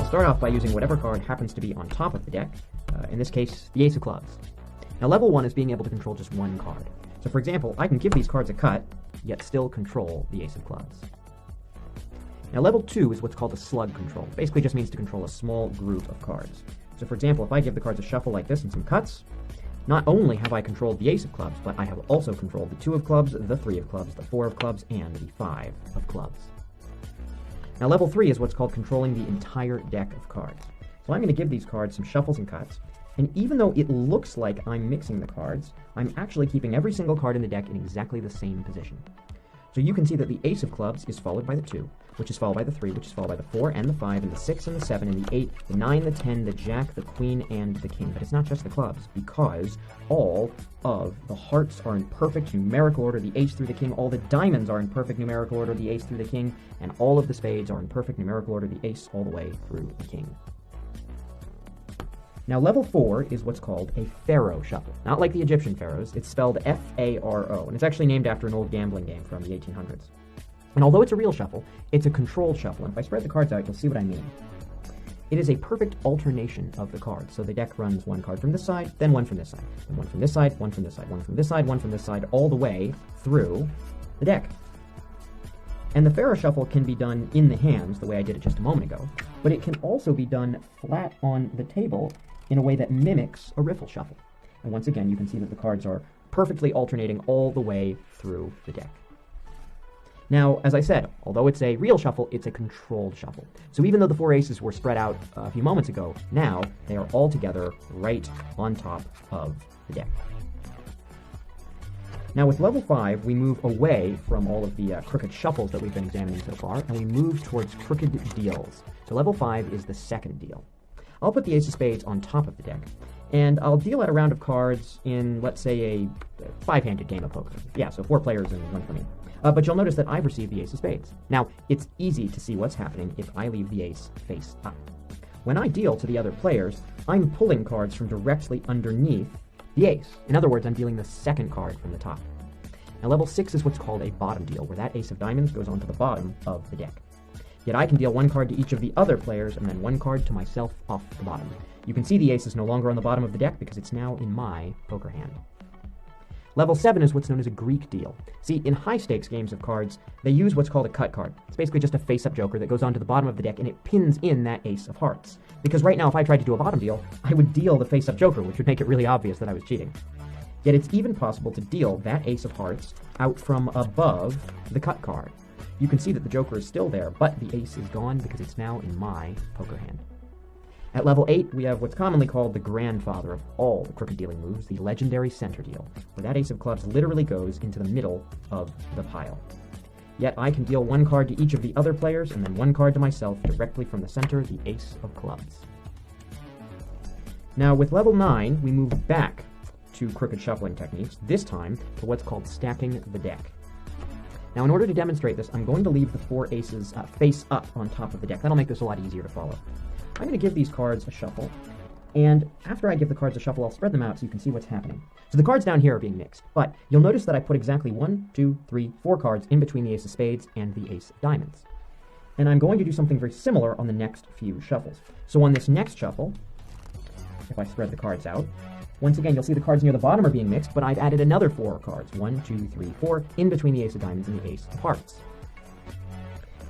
start off by using whatever card happens to be on top of the deck, in this case, the Ace of Clubs. Now, level 1 is being able to control just one card. So, for example, I can give these cards a cut, yet still control the Ace of Clubs. Now, level 2 is what's called a slug control. Basically just means to control a small group of cards. So, for example, if I give the cards a shuffle like this and some cuts, not only have I controlled the Ace of Clubs, but I have also controlled the 2 of Clubs, the 3 of Clubs, the 4 of Clubs, and the 5 of Clubs. Now, level 3 is what's called controlling the entire deck of cards. So I'm going to give these cards some shuffles and cuts, and even though it looks like I'm mixing the cards, I'm actually keeping every single card in the deck in exactly the same position. So you can see that the Ace of Clubs is followed by the 2, which is followed by the 3, which is followed by the 4 and the 5, and the 6 and the 7, and the 8, the 9, the 10, the Jack, the Queen, and the King. But it's not just the clubs, because all of the hearts are in perfect numerical order, the Ace through the King, all the diamonds are in perfect numerical order, the Ace through the King, and all of the spades are in perfect numerical order, the Ace all the way through the King. Now, level 4 is what's called a Pharaoh shuffle. Not like the Egyptian pharaohs, it's spelled F-A-R-O, and it's actually named after an old gambling game from the 1800s. And although it's a real shuffle, it's a controlled shuffle, and if I spread the cards out, you'll see what I mean. It is a perfect alternation of the cards, so the deck runs one card from this side, then one from this side, then one from this side, one from this side, one from this side, one from this side, all the way through the deck. And the Pharaoh shuffle can be done in the hands, the way I did it just a moment ago, but it can also be done flat on the table in a way that mimics a riffle shuffle. And once again, you can see that the cards are perfectly alternating all the way through the deck. Now, as I said, although it's a real shuffle, it's a controlled shuffle. So even though the 4 aces were spread out a few moments ago, now they are all together right on top of the deck. Now with level 5, we move away from all of the crooked shuffles that we've been examining so far, and we move towards crooked deals. So level 5 is the second deal. I'll put the Ace of Spades on top of the deck, and I'll deal out a round of cards in, let's say, a 5-handed game of poker. Yeah, so 4 players and 1 for me. But you'll notice that I've received the Ace of Spades. Now, it's easy to see what's happening if I leave the ace face up. When I deal to the other players, I'm pulling cards from directly underneath the ace. In other words, I'm dealing the second card from the top. Now, level 6 is what's called a bottom deal, where that Ace of Diamonds goes onto the bottom of the deck. Yet I can deal 1 card to each of the other players, and then 1 card to myself off the bottom. You can see the ace is no longer on the bottom of the deck because it's now in my poker hand. Level 7 is what's known as a Greek deal. See, in high-stakes games of cards, they use what's called a cut card. It's basically just a face-up joker that goes onto the bottom of the deck, and it pins in that Ace of Hearts. Because right now, if I tried to do a bottom deal, I would deal the face-up joker, which would make it really obvious that I was cheating. Yet it's even possible to deal that Ace of Hearts out from above the cut card. You can see that the joker is still there, but the ace is gone because it's now in my poker hand. At level 8, we have what's commonly called the grandfather of all the crooked dealing moves, the legendary center deal, where that Ace of Clubs literally goes into the middle of the pile. Yet I can deal 1 card to each of the other players, and then 1 card to myself directly from the center, the Ace of Clubs. Now with level 9, we move back to crooked shuffling techniques, this time to what's called stacking the deck. Now, in order to demonstrate this, I'm going to leave the 4 aces face up on top of the deck. That'll make this a lot easier to follow. I'm going to give these cards a shuffle, and after I give the cards a shuffle, I'll spread them out so you can see what's happening. So the cards down here are being mixed, but you'll notice that I put exactly 1, 2, 3, 4 cards in between the Ace of Spades and the Ace of Diamonds. And I'm going to do something very similar on the next few shuffles. So on this next shuffle, if I spread the cards out, once again, you'll see the cards near the bottom are being mixed, but I've added another 4 cards, 1, 2, 3, 4, in between the Ace of Diamonds and the Ace of Hearts.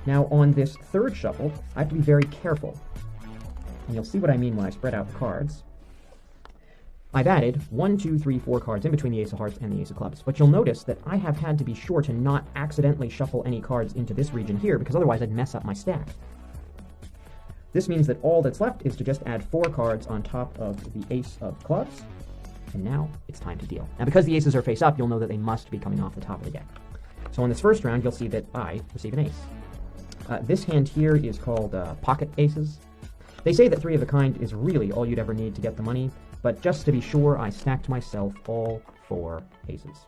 Now, on this third shuffle, I have to be very careful, and you'll see what I mean when I spread out the cards. I've added 1, 2, 3, 4 cards in between the Ace of Hearts and the Ace of Clubs, but you'll notice that I have had to be sure to not accidentally shuffle any cards into this region here, because otherwise I'd mess up my stack. This means that all that's left is to just add 4 cards on top of the Ace of Clubs, and now it's time to deal. Now, because the aces are face up, you'll know that they must be coming off the top of the deck. So on this first round, you'll see that I receive an ace. This hand here is called pocket aces. They say that 3 of a kind is really all you'd ever need to get the money, but just to be sure, I stacked myself all 4 aces.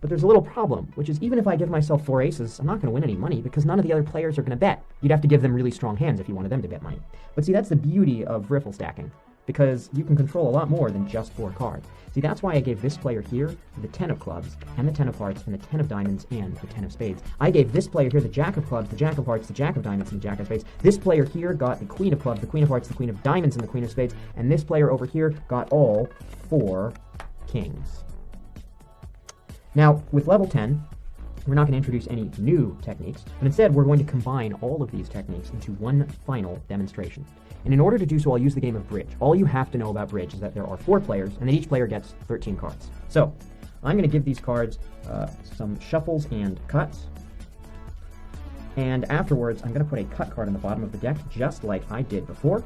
But there's a little problem, which is even if I give myself 4 aces, I'm not going to win any money because none of the other players are going to bet. You'd have to give them really strong hands if you wanted them to bet money. But see, that's the beauty of riffle stacking. because you can control a lot more than just 4 cards. See, that's why I gave this player here the 10 of clubs, and the 10 of hearts, and the 10 of diamonds, and the 10 of spades. I gave this player here the jack of clubs, the jack of hearts, the jack of diamonds, and the jack of spades. This player here got the queen of clubs, the queen of hearts, the queen of diamonds, and the queen of spades. And this player over here got all 4 kings. Now, with level 10, we're not going to introduce any new techniques, but instead we're going to combine all of these techniques into one final demonstration. And in order to do so, I'll use the game of bridge. All you have to know about bridge is that there are 4 players, and that each player gets 13 cards. So, I'm going to give these cards some shuffles and cuts. And afterwards, I'm going to put a cut card on the bottom of the deck, just like I did before.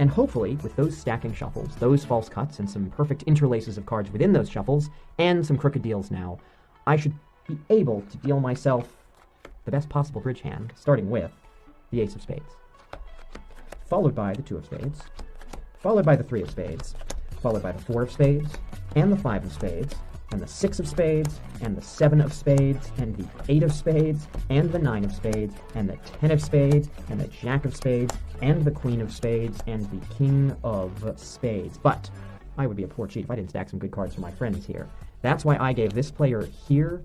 And hopefully, with those stacking shuffles, those false cuts, and some perfect interlaces of cards within those shuffles, and some crooked deals now, I should be able to deal myself the best possible bridge hand, starting with the ace of spades, followed by the 2 of spades, followed by the 3 of spades, followed by the 4 of spades, and the 5 of spades, and the 6 of spades, and the 7 of spades, and the 8 of spades, and the 9 of spades, and the 10 of spades, and the jack of spades, and the queen of spades, and the king of spades. But I would be a poor cheat if I didn't stack some good cards for my friends here. That's why I gave this player here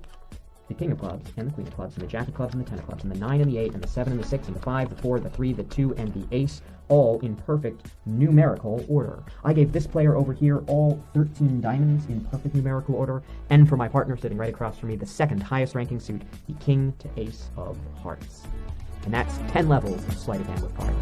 the king of clubs, and the queen of clubs, and the jack of clubs, and the 10 of clubs, and the 9 and the 8, and the 7 and the 6, and the 5, the 4, the 3, the 2, and the ace, all in perfect numerical order. I gave this player over here all 13 diamonds in perfect numerical order, and for my partner sitting right across from me, the second highest ranking suit, the king to ace of hearts. And that's 10 levels of sleight of hand with cards.